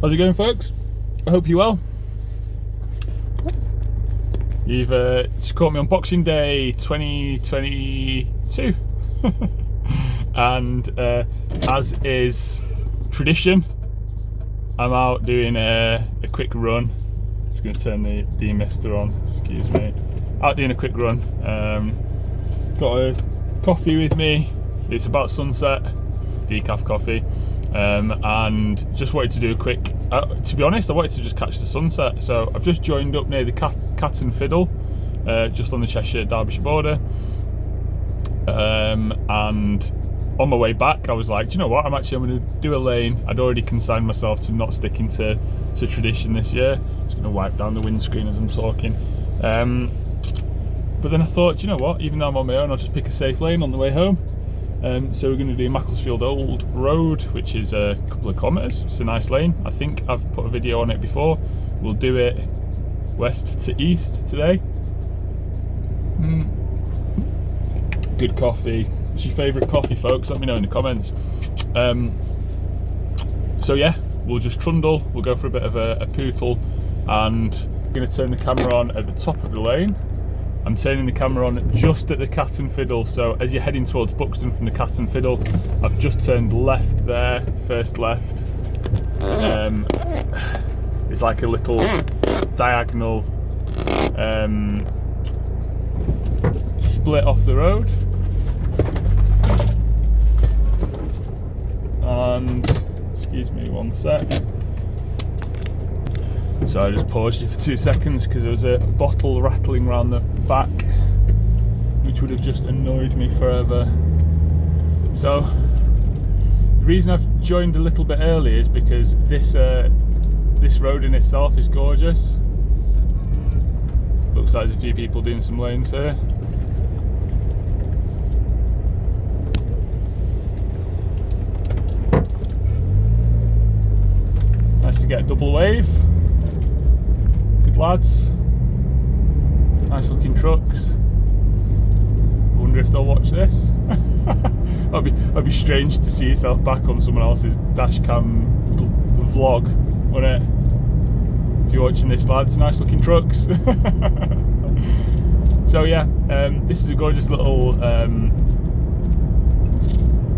How's it going, folks? I hope you're well. You've just caught me on Boxing Day 2022 and as is tradition, I'm out doing a quick run. Just going to turn the demister on, excuse me. Out doing a quick run. Got a coffee with me. It's about sunset, decaf coffee. And just wanted to do a quick, to be honest, I wanted to just catch the sunset. So I've just joined up near the Cat and Fiddle, just on the Cheshire-Derbyshire border. And on my way back, I was like, do you know what? I'm going to do a lane. I'd already consigned myself to not sticking to tradition this year. Just going to wipe down the windscreen as I'm talking. But then I thought, do you know what? Even though I'm on my own, I'll just pick a safe lane on the way home. So we're going to do Macclesfield Old Road, which is a couple of kilometres. It's a nice lane. I think I've put a video on it before. We'll do it west to east today. Good coffee. What's your favourite coffee, folks? Let me know in the comments. So yeah, we'll just trundle. We'll go for a bit of a pootle, and I'm going to turn the camera on at the top of the lane. I'm turning the camera on just at the Cat and Fiddle, so as you're heading towards Buxton from the Cat and Fiddle, I've just turned left there, first left. It's like a little diagonal split off the road. And, excuse me one sec. So I just paused you for 2 seconds because there was a bottle rattling around the back, which would have just annoyed me forever. So the reason I've joined a little bit early is because this road in itself is gorgeous. Looks like there's a few people doing some lanes here. Nice to get a double wave. Lads, nice looking trucks. I wonder if they'll watch this. That'd be strange to see yourself back on someone else's dash cam vlog, wouldn't it? If you're watching this, lads, nice looking trucks. So yeah, this is a gorgeous little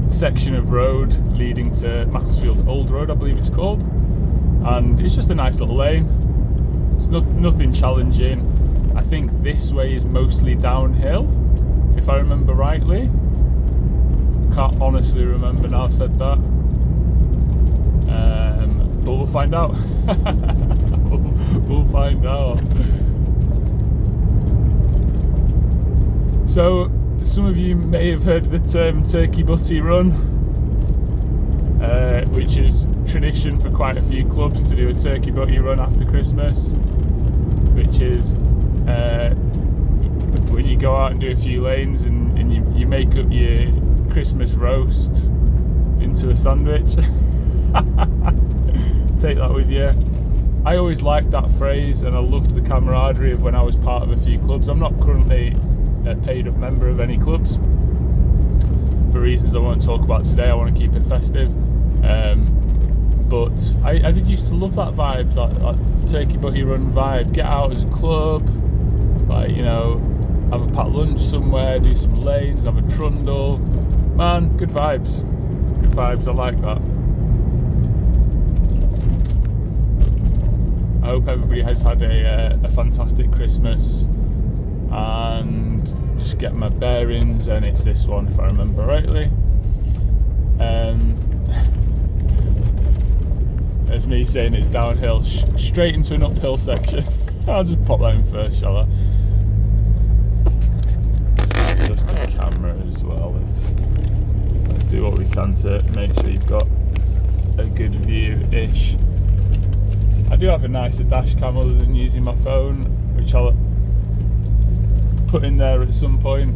section of road leading to Macclesfield Old Road, I believe it's called, and it's just a nice little lane. Nothing challenging. I think this way is mostly downhill, if I remember rightly. Can't honestly remember now I've said that. But we'll find out. we'll find out. So, some of you may have heard the term Turkey Butty Run, which is tradition for quite a few clubs to do a Turkey Butty Run after Christmas, which is when you go out and do a few lanes and you make up your Christmas roast into a sandwich. Take that with you. I always liked that phrase, and I loved the camaraderie of when I was part of a few clubs. I'm not currently a paid up member of any clubs for reasons I won't talk about today. I want to keep it festive. But I did used to love that vibe, that Turkey Butty Run vibe. Get out as a club, like, you know, have a packed lunch somewhere, do some lanes, have a trundle. Man, good vibes. Good vibes, I like that. I hope everybody has had a fantastic Christmas, and just get my bearings, and it's this one if I remember rightly. There's me saying it's downhill, straight into an uphill section. I'll just pop that in first, shall I? Just the camera as well. Let's do what we can to make sure you've got a good view-ish. I do have a nicer dash cam other than using my phone, which I'll put in there at some point.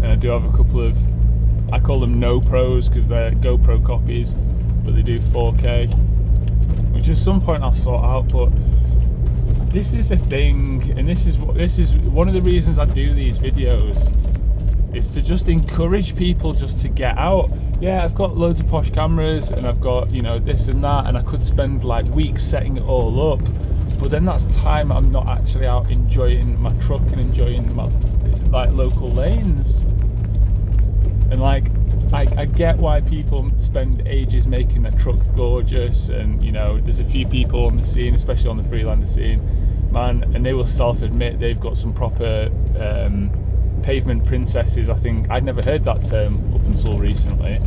And I do have a couple of, I call them no pros because they're GoPro copies, but they do 4K, which at some point I'll sort out. But this is a thing, and this is one of the reasons I do these videos, is to just encourage people just to get out. yeah, I've got loads of posh cameras and I've got, you know, this and that, and I could spend like weeks setting it all up, but then that's time I'm not actually out enjoying my truck and enjoying my like local lanes. And like I get why people spend ages making their truck gorgeous, and you know, there's a few people on the scene, especially on the Freelander scene, man, and they will self-admit they've got some proper pavement princesses. I think I'd never heard that term up until recently,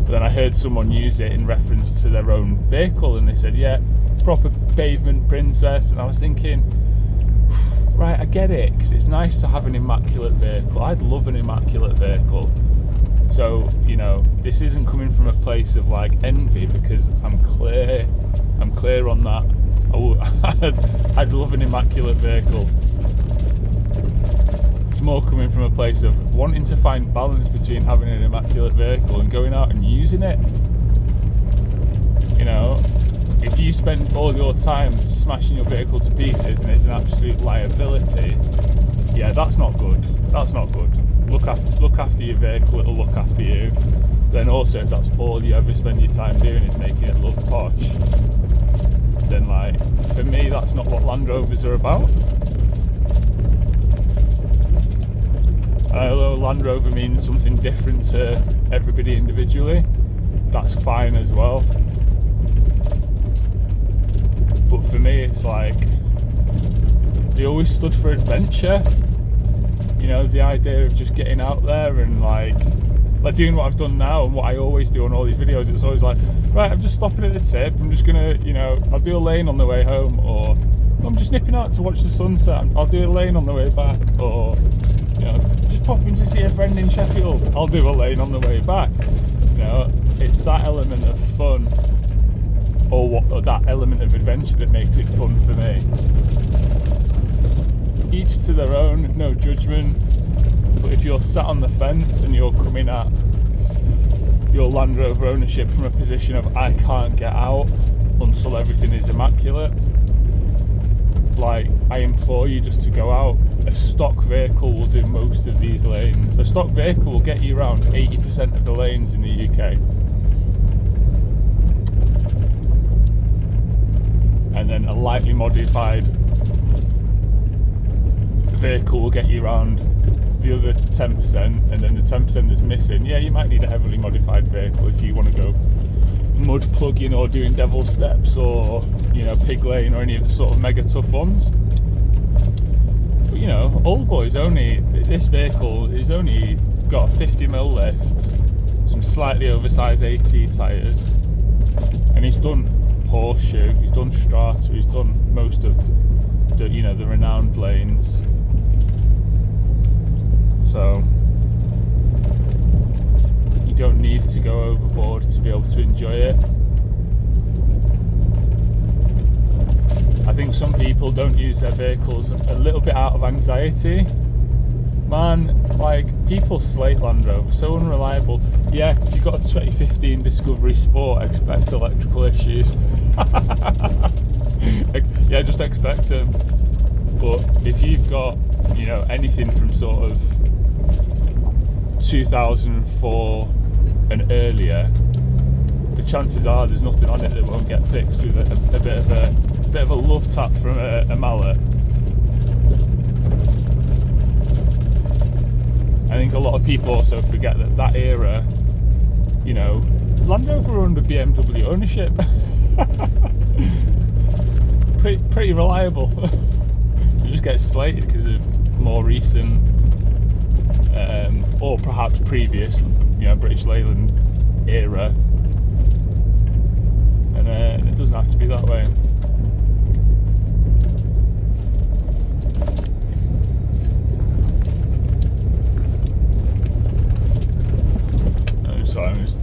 but then I heard someone use it in reference to their own vehicle, and they said, yeah, proper pavement princess. And I was thinking, right, I get it, because it's nice to have an immaculate vehicle. I'd love an immaculate vehicle. So, you know, this isn't coming from a place of like envy, because I'm clear on that. I'd love an immaculate vehicle. It's more coming from a place of wanting to find balance between having an immaculate vehicle and going out and using it. You know, if you spend all your time smashing your vehicle to pieces and it's an absolute liability, yeah, that's not good. That's not good. Look after your vehicle, it'll look after you. Then also, if that's all you ever spend your time doing is making it look posh, then like, for me, that's not what Land Rovers are about. Although Land Rover means something different to everybody individually, that's fine as well. But for me, it's like, they always stood for adventure. You know, the idea of just getting out there and like doing what I've done now and what I always do on all these videos. It's always like, right, I'm just stopping at the tip, I'm just gonna, you know, I'll do a lane on the way home, or I'm just nipping out to watch the sunset, I'll do a lane on the way back, or, you know, just popping to see a friend in Sheffield, I'll do a lane on the way back. You know, it's that element of fun, or that element of adventure that makes it fun for me. Each to their own, no judgment. But if you're sat on the fence and you're coming at your Land Rover ownership from a position of I can't get out until everything is immaculate, like, I implore you just to go out. A stock vehicle will do most of these lanes. A stock vehicle will get you around 80% of the lanes in the UK. And then a lightly modified vehicle will get you around the other 10%, and then the 10% that's missing, yeah, you might need a heavily modified vehicle if you want to go mud plugging or doing devil steps, or, you know, pig lane, or any of the sort of mega tough ones. But you know, old boy's this vehicle is only got a 50mm lift, some slightly oversized AT tyres, and he's done Horseshoe, he's done Strata, he's done most of the, you know, the renowned lanes. So you don't need to go overboard to be able to enjoy it. I think some people don't use their vehicles a little bit out of anxiety. Man, like, people slate Land Rover, so unreliable. Yeah, if you've got a 2015 Discovery Sport, expect electrical issues. Yeah, just expect them. But if you've got, you know, anything from sort of 2004 and earlier, the chances are there's nothing on it that won't get fixed with a bit of a love tap from a mallet. I think a lot of people also forget that era, you know, Land Rover were under BMW ownership. pretty reliable. It just gets slated because of more recent or perhaps previous, you know, British Leyland era, and it doesn't have to be that way. So I'm just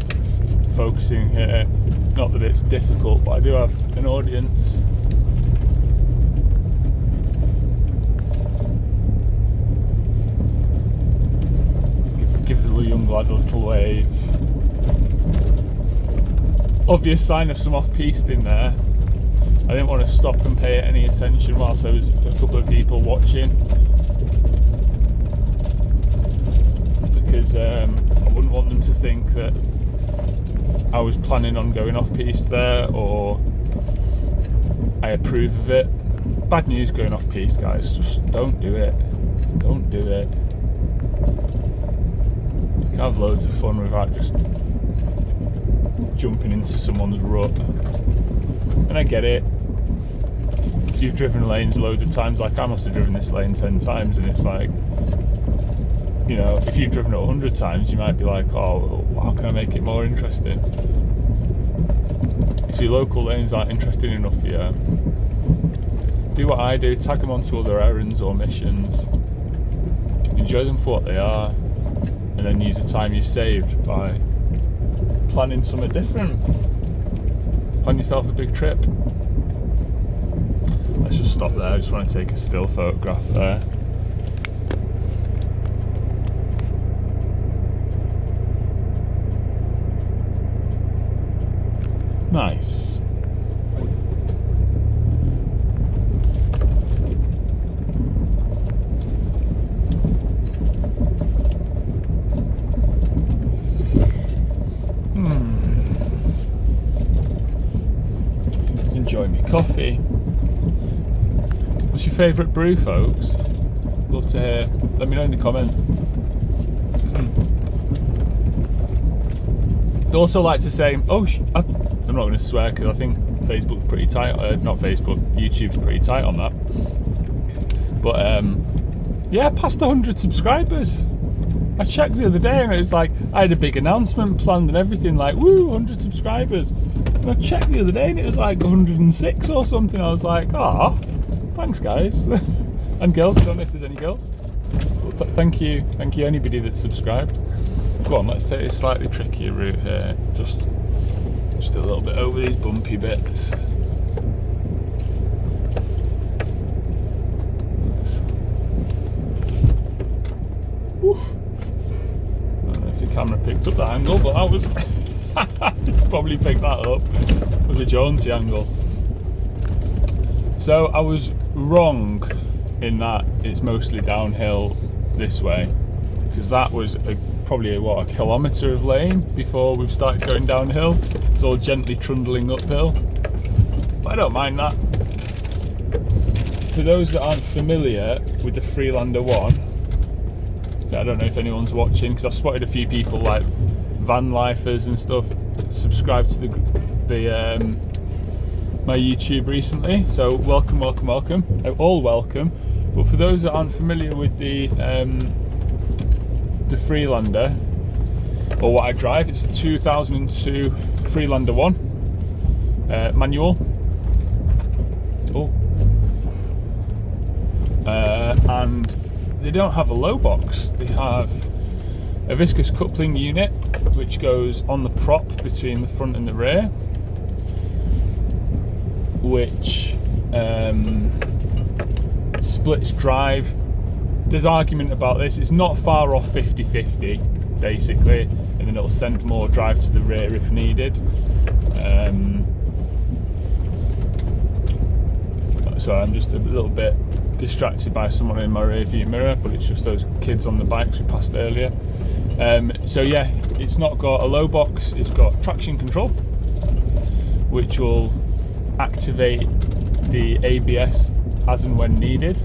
focusing here, not that it's difficult, but I do have an audience. Give the young lad a little wave. Obvious sign of some off-piste in there. I didn't want to stop and pay it any attention whilst there was a couple of people watching, because I wouldn't want them to think that I was planning on going off piste there, or I approve of it. Bad news going off piste, guys. Just don't do it. Don't do it. You can have loads of fun without just jumping into someone's rut. And I get it. If you've driven lanes loads of times, like I must have driven this lane 10 times, and it's like, you know, if you've driven it 100 times, you might be like, oh, how can I make it more interesting? If your local lanes aren't interesting enough for you, do what I do, tag them onto other errands or missions, enjoy them for what they are, and then use the time you've saved by planning something different. Plan yourself a big trip. Let's just stop there. I just want to take a still photograph there. Nice. Let's enjoy my coffee. What's your favourite brew, folks? Love to hear. Let me know in the comments. I'd also like to say, I'm not going to swear because I think Facebook's pretty tight. Not Facebook, YouTube's pretty tight on that. But yeah, past 100 subscribers. I checked the other day and it was like, I had a big announcement planned and everything, like, woo, 100 subscribers. And I checked the other day and it was like 106 or something. I was like, ah, thanks guys. And girls, I don't know if there's any girls. But thank you anybody that subscribed. Go on, let's take a slightly trickier route here. Just a little bit over these bumpy bits. Woo. I don't know if the camera picked up that angle, but that was probably picked that up. It was a jaunty angle. So I was wrong in that it's mostly downhill this way, because that was probably a kilometre of lane before we've started going downhill. It's all gently trundling uphill, but I don't mind that. For those that aren't familiar with the Freelander one, I don't know if anyone's watching, because I've spotted a few people like van lifers and stuff subscribe to my YouTube recently, so welcome, all welcome. But for those that aren't familiar with the Freelander, or what I drive, it's a 2002 Freelander 1 manual. And they don't have a low box, they have a viscous coupling unit which goes on the prop between the front and the rear, which splits drive. There's argument about this, it's not far off 50-50 basically, and then it'll send more drive to the rear if needed. So I'm just a little bit distracted by someone in my rear view mirror, but it's just those kids on the bikes we passed earlier. So yeah, it's not got a low box, it's got traction control, which will activate the ABS as and when needed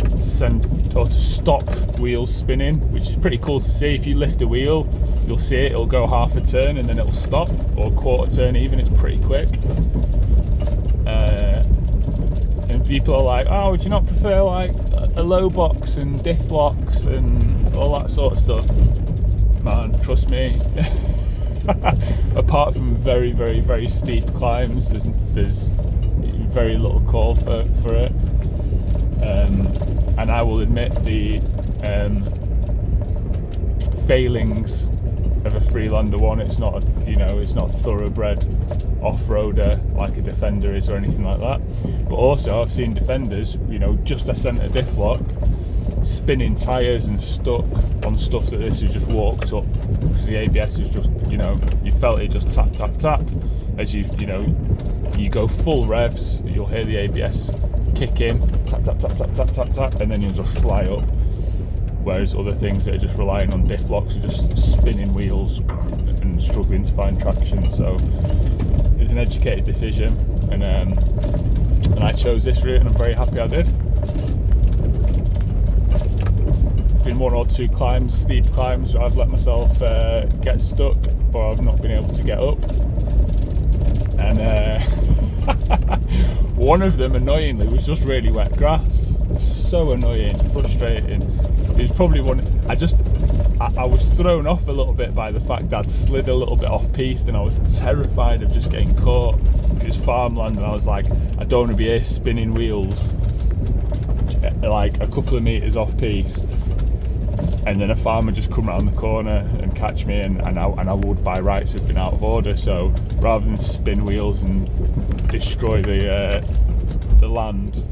to send or to stop wheels spinning, which is pretty cool to see. If you lift a wheel, you'll see it, it'll go half a turn and then it'll stop, or a quarter turn even. It's pretty quick. And people are like, oh, would you not prefer like a low box and diff locks and all that sort of stuff? Man, trust me, apart from very, very, very steep climbs, there's very little call for it. And I will admit the failings of a Freelander one. It's not it's not a thoroughbred off-roader like a Defender is or anything like that. But also I've seen Defenders, just a centre diff lock, spinning tyres and stuck on stuff that this has just walked up, because the ABS is just, you felt it just tap tap tap as you go full revs. You'll hear the ABS kick in, tap tap tap tap tap tap tap, and then you'll just fly up. Whereas other things that are just relying on diff locks are just spinning wheels and struggling to find traction. So it was an educated decision, and I chose this route, and I'm very happy I did. Been one or two climbs, steep climbs, where I've let myself get stuck, or I've not been able to get up. And one of them, annoyingly, was just really wet grass. So annoying, frustrating. It was probably one. I was thrown off a little bit by the fact that I'd slid a little bit off piste, and I was terrified of just getting caught. It was farmland, and I was like, I don't want to be here spinning wheels like a couple of meters off piste, and then a farmer just come around the corner and catch me, and I would by rights have been out of order. So rather than spin wheels and destroy the land,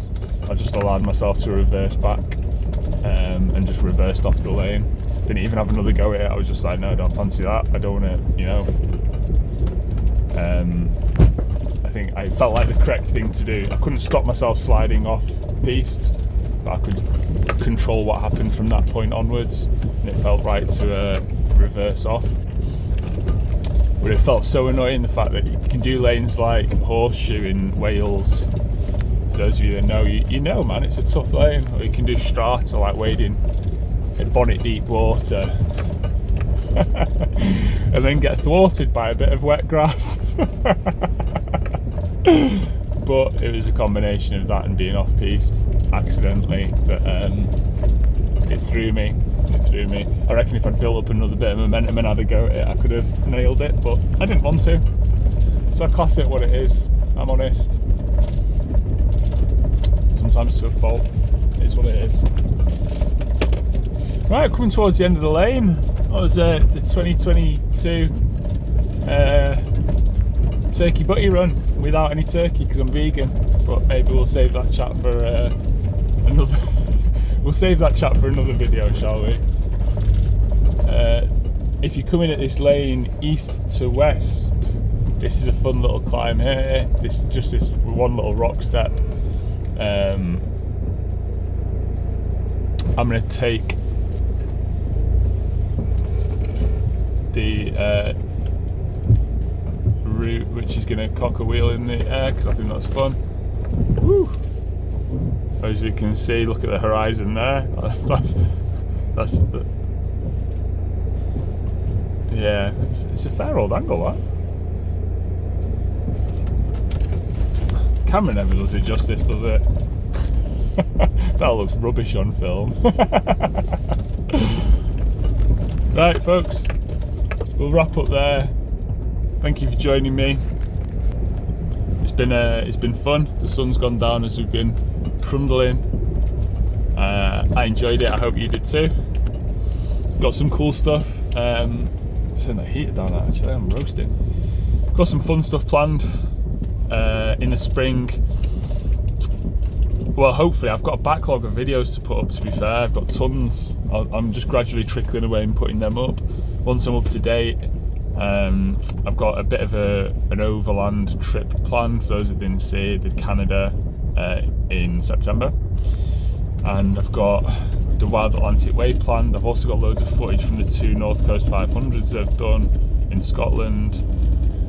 I just allowed myself to reverse back, and just reversed off the lane. Didn't even have another go at it. I was just like, no, I don't fancy that. I don't want to, you know. I think I felt like the correct thing to do. I couldn't stop myself sliding off piste, but I could control what happened from that point onwards, and it felt right to reverse off. But it felt so annoying, the fact that you can do lanes like Horseshoe in Wales. For those of you that know, you know, man, it's a tough lane. Or you can do Strata, like wading in bonnet deep water, and then get thwarted by a bit of wet grass. But it was a combination of that and being off piste accidentally that it threw me. I reckon if I'd built up another bit of momentum and had a go at it, I could have nailed it, but I didn't want to. So I class it what it is. I'm honest. Sometimes to a fault. It is what it is. Right, coming towards the end of the lane. That was the 2022 turkey butty run without any turkey because I'm vegan. But maybe we'll save that chat for another. We'll save that chat for another video, shall we? If you're coming at this lane east to west, this is a fun little climb here. This one little rock step. I'm going to take the route which is going to cock a wheel in the air, because I think that's fun. Woo! As you can see, look at the horizon there. Yeah, it's a fair old angle, that. Camera never does it justice, does it? That looks rubbish on film. Right, folks, we'll wrap up there. Thank you for joining me. It's been fun. The sun's gone down as we've been trundling. I enjoyed it. I hope you did too. Got some cool stuff. Turn that heater down. Actually, I'm roasting. Got some fun stuff planned in the spring. Well, hopefully, I've got a backlog of videos to put up. To be fair, I've got tons. I'm just gradually trickling away and putting them up. Once I'm up to date, I've got a bit of an overland trip planned. For those that didn't see, I did Canada in September, and I've got the Wild Atlantic Way planned. I've also got loads of footage from the 2 North Coast 500s I've done in Scotland.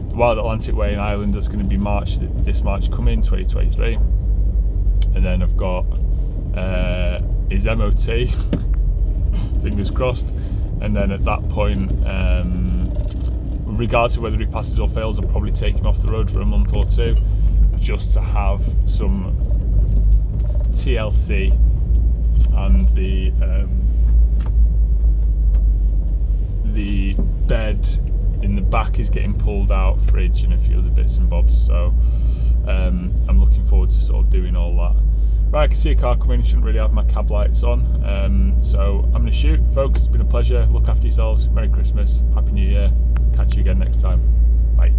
The Wild Atlantic Way in Ireland, that's going to be this March coming, 2023. And then I've got his MOT, fingers crossed. And then at that point, regardless of whether he passes or fails, I'll probably take him off the road for a month or two, just to have some TLC and the bed in the back is getting pulled out, fridge and a few other bits and bobs. So I'm looking forward to sort of doing all that. Right, I can see a car coming. I shouldn't really have my cab lights on, so I'm going to shoot. Folks, it's been a pleasure. Look after yourselves. Merry Christmas, Happy New Year. Catch you again next time. Bye.